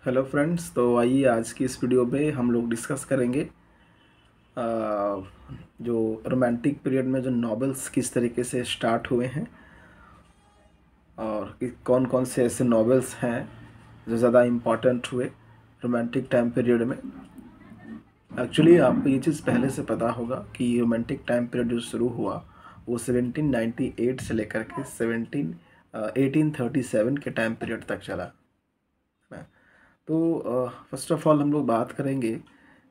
Hello friends, तो आइए आज की इस वीडियो में हम लोग डिस्कस करेंगे जो रोमांटिक पीरियड में जो नॉवेल्स किस तरीके से स्टार्ट हुए हैं और कौन कौन से ऐसे नॉवेल्स हैं जो ज़्यादा इम्पोर्टेंट हुए रोमांटिक टाइम पीरियड में। एक्चुअली आपको ये चीज़ पहले से पता होगा कि रोमांटिक टाइम पीरियड जो शुरू हुआ वो 1798 से लेकर के 1837 के टाइम पीरियड तक चला। तो फर्स्ट ऑफ ऑल हम लोग बात करेंगे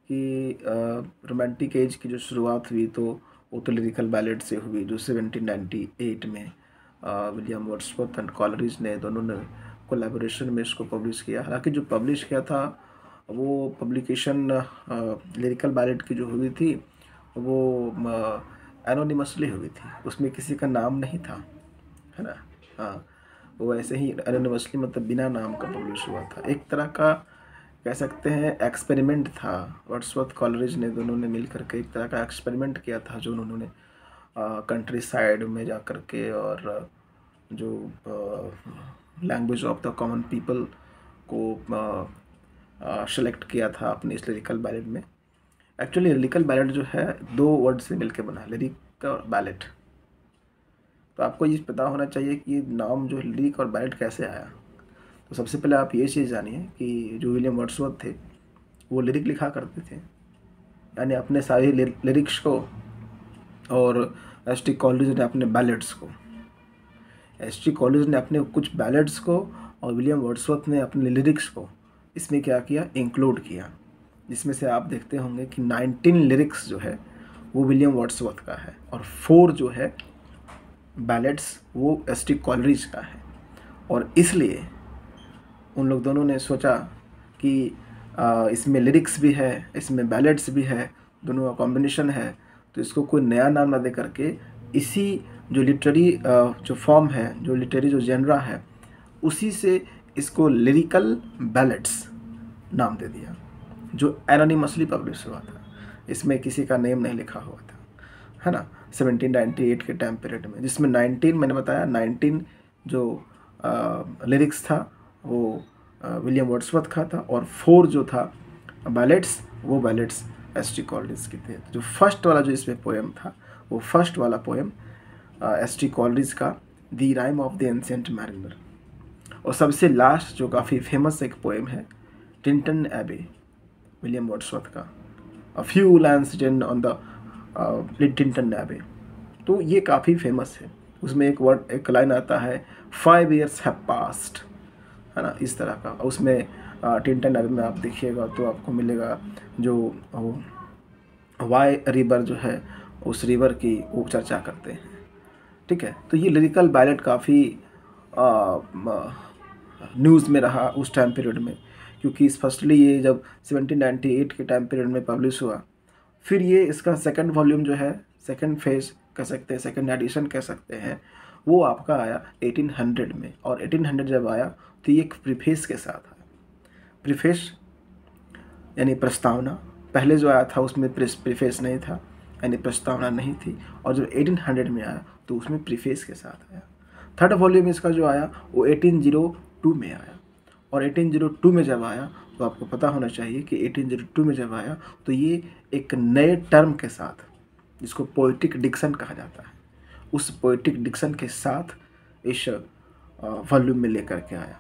कि रोमांटिक एज की जो शुरुआत हुई तो वो तो लिरिकल बैलेट से हुई, जो 1798 में विलियम वर्ड्सवर्थ एंड कॉलरिज ने दोनों ने कोलैबोरेशन में इसको पब्लिश किया। हालांकि जो पब्लिश किया था वो पब्लिकेशन लिरिकल बैलेट की जो हुई थी वो एनोनिमसली हुई थी, उसमें किसी का नाम नहीं था, है ना। हाँ, वो ऐसे ही एनोनिमसली मतलब बिना नाम का पब्लिश हुआ था। एक तरह का कह सकते हैं एक्सपेरिमेंट था। वर्ड्सवर्थ कॉलरिज ने दोनों ने मिल करके एक तरह का एक्सपेरिमेंट किया था, जो उन्होंने कंट्री साइड में जा कर के और जो language of the common people को सेलेक्ट किया था अपने इस लिरिकल बैलेट में। एक्चुअली लिरिकल बैलेट जो है दो वर्ड से मिलकर बना, लिरिक और बैलेट। तो आपको ये पता होना चाहिए कि नाम जो लिरिक और बैलेट कैसे आया। तो सबसे पहले आप ये चीज़ जानिए कि जो विलियम वर्ड्सवर्थ थे वो लिरिक लिखा करते थे, यानी अपने सारे लिरिक्स को, और एस टी कॉलरिज ने अपने बैलेट्स को। एस टी कॉलरिज ने अपने कुछ बैलेट्स को और विलियम वर्ड्सवर्थ ने अपने लिरिक्स को इसमें क्या किया, इंक्लूड किया, जिसमें से आप देखते होंगे कि 19 लिरिक्स जो है वो विलियम वर्ड्सवर्थ का है और 4 जो है बैलेट्स वो एस टी कॉलरिज का है। और इसलिए उन लोग दोनों ने सोचा कि इसमें लिरिक्स भी है, इसमें बैलेट्स भी है, दोनों का कॉम्बिनेशन है, तो इसको कोई नया नाम ना दे करके इसी जो लिटरेरी जो फॉर्म है, जो लिटरेरी जो जेनरा है, उसी से इसको लिरिकल बैलेट्स नाम दे दिया, जो एनोनिमसली पब्लिश हुआ था। इसमें किसी का नेम नहीं लिखा हुआ था, है ना, 1798 के टाइम पीरियड में, जिसमें 19 मैंने बताया 19 जो लिरिक्स था वो विलियम वर्ड्सवर्थ का था और 4 जो था बैलेट्स वो बैलेट्स एस टी कॉलरिज के थे। जो फर्स्ट वाला जो इसमें पोएम था वो फर्स्ट वाला पोएम एस टी कॉलरिज का the rhyme of the ancient mariner. और सबसे लास्ट जो काफ़ी फेमस एक पोएम है टिंटन एबे, विलियम वर्ड्सवर्थ का, a few lines written on the Tintern Abbey. तो ये काफ़ी फेमस है। उसमें एक लाइन आता है 5 years हैव पास्ट, है ना, इस तरह का। उसमें टिंटन एबे में आप देखिएगा तो आपको मिलेगा जो वाई रिवर जो है उस रिवर की वो चर्चा करते हैं, ठीक है। तो ये लिरिकल बैलेट काफ़ी न्यूज़ में रहा उस टाइम पीरियड में, क्योंकि फर्स्टली ये जब 1798 के टाइम पीरियड में पब्लिश हुआ, फिर ये इसका सेकंड वॉल्यूम जो है, सेकंड फेज कह सकते हैं, सेकंड एडिशन कह सकते हैं, वो आपका आया 1800 में। और 1800 जब आया तो ये एक प्रीफेस के साथ आया। प्रीफेस यानी प्रस्तावना, पहले जो आया था उसमें प्रीफेस नहीं था, यानी प्रस्तावना नहीं थी। और जब 1800 में आया तो उसमें प्रीफेस के साथ आया। थर्ड वॉल्यूम इसका जो आया वो 1802 में आया। और 1802 में जब आया तो आपको पता होना चाहिए कि 1802 में जब आया तो ये एक नए टर्म के साथ, जिसको पोएटिक डिक्शन कहा जाता है, उस पोएटिक डिक्शन के साथ इस वॉल्यूम में लेकर के आया,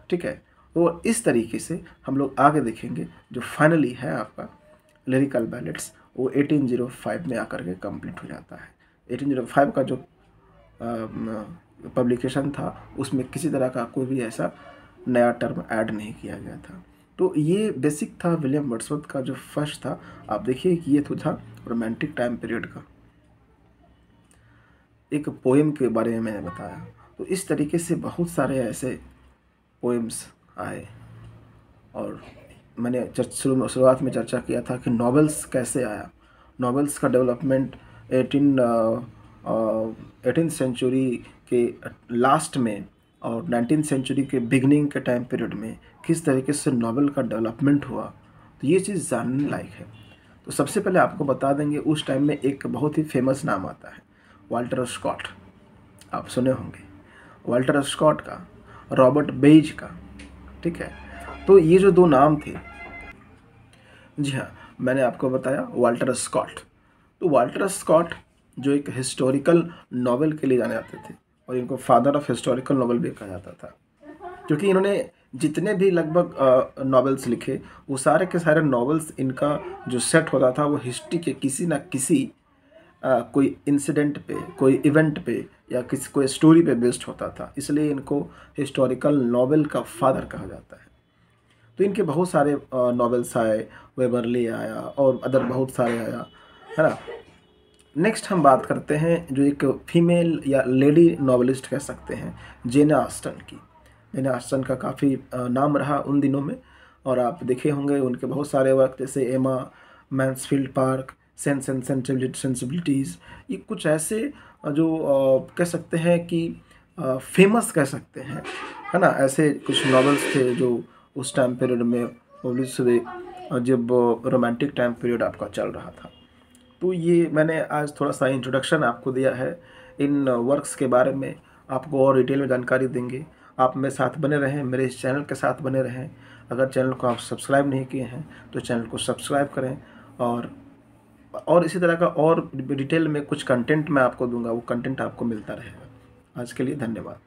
ठीक है। तो इस तरीके से हम लोग आगे देखेंगे। जो फाइनली है आपका लिरिकल बैलेट्स वो 1805 में आकर के कंप्लीट हो जाता है। 1805 का जो पब्लिकेशन था उसमें किसी तरह का कोई भी ऐसा नया टर्म ऐड नहीं किया गया था। तो ये बेसिक था विलियम वर्ड्सवर्थ का जो फर्स्ट था। आप देखिए कि ये तो था रोमांटिक टाइम पीरियड का एक पोएम के बारे में मैंने बताया। तो इस तरीके से बहुत सारे ऐसे पोएम्स आए। और मैंने शुरुआत में चर्चा किया था कि नॉवेल्स कैसे आया। नॉवेल्स का डेवलपमेंट 18th सेंचुरी के लास्ट में और 19th सेंचुरी के बिगनिंग के टाइम पीरियड में किस तरीके से नॉवेल का डेवलपमेंट हुआ, तो ये चीज़ जानने लायक है। तो सबसे पहले आपको बता देंगे उस टाइम में एक बहुत ही फेमस नाम आता है वाल्टर स्कॉट। आप सुने होंगे वाल्टर स्कॉट का, रॉबर्ट बेज का, ठीक है। तो ये जो दो नाम थे, जी हाँ, मैंने आपको बताया वाल्टर स्कॉट। तो वाल्टर स्कॉट जो एक हिस्टोरिकल नॉवेल के लिए जाने जाते थे, और इनको फादर ऑफ हिस्टोरिकल नॉवेल भी कहा जाता था, क्योंकि इन्होंने जितने भी लगभग नॉवेल्स लिखे, वो सारे के सारे नॉवेल्स, इनका जो सेट होता था वो हिस्ट्री के किसी ना किसी कोई इंसिडेंट पे, कोई इवेंट पे, या किसी कोई स्टोरी पे बेस्ड होता था, इसलिए इनको हिस्टोरिकल नॉवेल का फादर कहा जाता है। तो इनके बहुत सारे नॉवेल्स आए, वेबरली आया और अदर बहुत सारे आया, है ना। नेक्स्ट हम बात करते हैं जो एक फीमेल या लेडी नॉवेलिस्ट कह सकते हैं, जेन ऑस्टन की। जेन ऑस्टन का काफ़ी नाम रहा उन दिनों में, और आप देखे होंगे उनके बहुत सारे वर्क, जैसे एमा, Mansfield park, sense and sensibilities, ये कुछ ऐसे जो कह सकते हैं कि फेमस कह सकते हैं, है ना। ऐसे कुछ नॉवेल्स थे जो उस टाइम पीरियड में पब्लिश हुए, जब रोमांटिक टाइम पीरियड आपका चल रहा था। तो ये मैंने आज थोड़ा सा इंट्रोडक्शन आपको दिया है इन वर्क्स के बारे में। आपको और डिटेल में जानकारी देंगे। आप मेरे साथ बने रहें, मेरे इस चैनल के साथ बने रहें। अगर चैनल को आप सब्सक्राइब नहीं किए हैं तो चैनल को सब्सक्राइब करें, और इसी तरह का और डिटेल में कुछ कंटेंट मैं आपको दूंगा, वो कंटेंट आपको मिलता रहेगा। आज के लिए धन्यवाद।